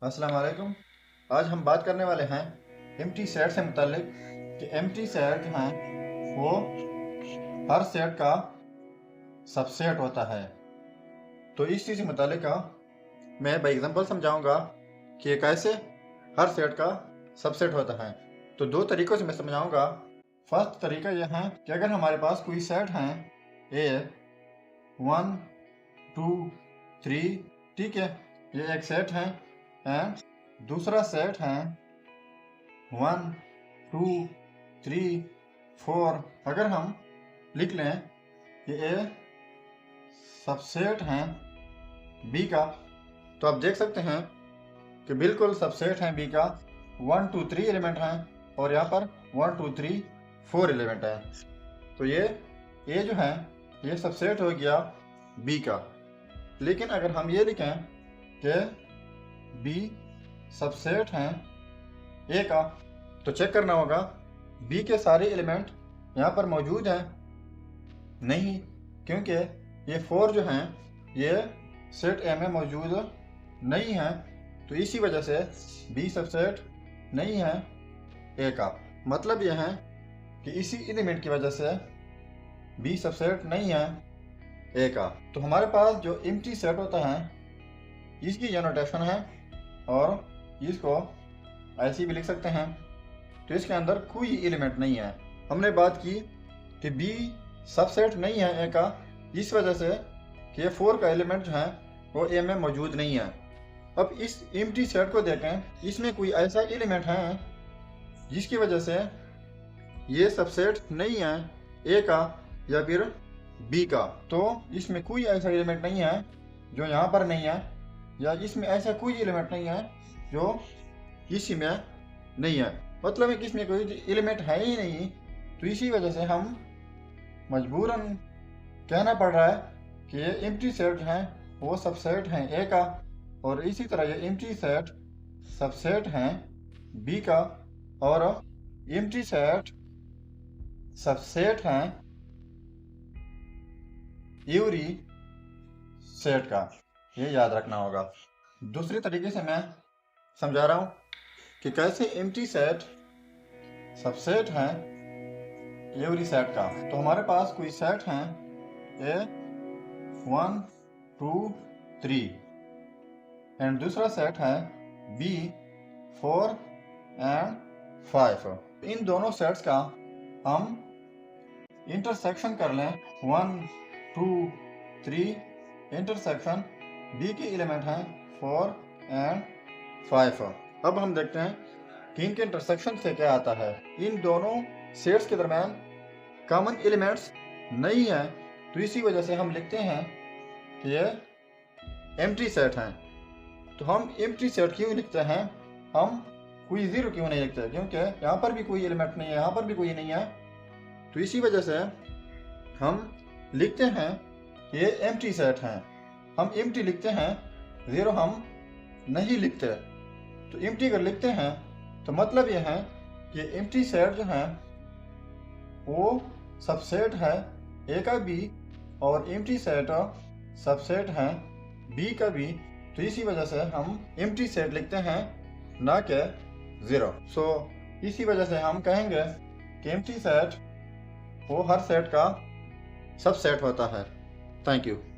अस्सलाम वालेकुम। आज हम बात करने वाले हैं एम्प्टी सेट से मुतालिक कि एम्प्टी सेट जो हैं वो हर सेट का सबसेट होता है। तो इस चीज़ से मुतालिक मैं बाई एग्जांपल समझाऊंगा कि ये कैसे हर सेट का सबसेट होता है। तो दो तरीक़ों से मैं समझाऊंगा। फर्स्ट तरीका यह है कि अगर हमारे पास कोई सेट हैं ए 1 2 3, ठीक है, ये एक सेट है। एंड दूसरा सेट है 1 2 3 4। अगर हम लिख लें कि ए सबसेट है बी का, तो आप देख सकते हैं कि बिल्कुल सबसेट है बी का। 1 2 3 एलिमेंट हैं और यहाँ पर 1 2 3 4 एलिमेंट हैं। तो ये ए जो है ये सबसेट हो गया बी का। लेकिन अगर हम ये लिखें कि बी सबसेट हैं ए का, तो चेक करना होगा बी के सारे एलिमेंट यहाँ पर मौजूद हैं नहीं, क्योंकि ये 4 जो हैं ये सेट ए में मौजूद नहीं हैं। तो इसी वजह से बी सबसेट नहीं है ए का। मतलब यह है कि इसी एलिमेंट की वजह से बी सबसेट नहीं है ए का। तो हमारे पास जो एम्प्टी सेट होता है इसकी यह नोटेशन है और इसको ऐसे भी लिख सकते हैं। तो इसके अंदर कोई एलिमेंट नहीं है। हमने बात की कि बी सबसेट नहीं है ए का इस वजह से कि ये 4 का एलिमेंट जो है वो ए में मौजूद नहीं है। अब इस एम्प्टी सेट को देखें, इसमें कोई ऐसा एलिमेंट है जिसकी वजह से ये सबसेट नहीं है ए का या फिर बी का। तो इसमें कोई ऐसा एलिमेंट नहीं है जो यहाँ पर नहीं है, या इसमें ऐसा कोई एलिमेंट नहीं है जो इसी में नहीं है। मतलब है कि इसमें कोई एलिमेंट है ही नहीं। तो इसी वजह से हम मजबूरन कहना पड़ रहा है कि ये एम्प्टी सेट हैं वो सबसेट हैं ए का, और इसी तरह ये एम्प्टी सेट सबसेट हैं बी का, और एम्प्टी सेट सबसेट हैं एवरी सेट का। ये याद रखना होगा। दूसरे तरीके से मैं समझा रहा हूँ कि कैसे एम्प्टी सेट सबसेट हैं एवरी सेट का। तो हमारे पास कोई सेट हैं ए 1 2 3 एंड दूसरा सेट है बी 4 एंड 5। इन दोनों सेट्स का हम इंटरसेक्शन कर लें 1 2 3 इंटरसेक्शन बी के एलिमेंट हैं 4 एंड 5। अब हम देखते हैं कि इनके इंटरसेक्शन से क्या आता है। इन दोनों सेट्स के दरम्यान कॉमन एलिमेंट्स नहीं है, तो इसी वजह से हम लिखते हैं कि ये एम्प्टी सेट हैं। तो हम एम्प्टी सेट क्यों लिखते हैं, हम कोई ज़ीरो क्यों नहीं लिखते, क्योंकि यहाँ पर भी कोई एलिमेंट नहीं है, यहाँ पर भी कोई नहीं है। तो इसी वजह से हम लिखते हैं कि ये एम्प्टी सेट हैं। हम एम्प्टी लिखते हैं, ज़ीरो हम नहीं लिखते। तो एम्प्टी अगर लिखते हैं तो मतलब यह है कि एम्प्टी सेट जो है वो सबसेट है ए का बी, और एम्प्टी सेट सबसेट है बी का बी। तो इसी वजह से हम एम्प्टी सेट लिखते हैं ना कि ज़ीरो। सो इसी वजह से हम कहेंगे कि एम्प्टी सेट वो हर सेट का सबसेट होता है। Thank you.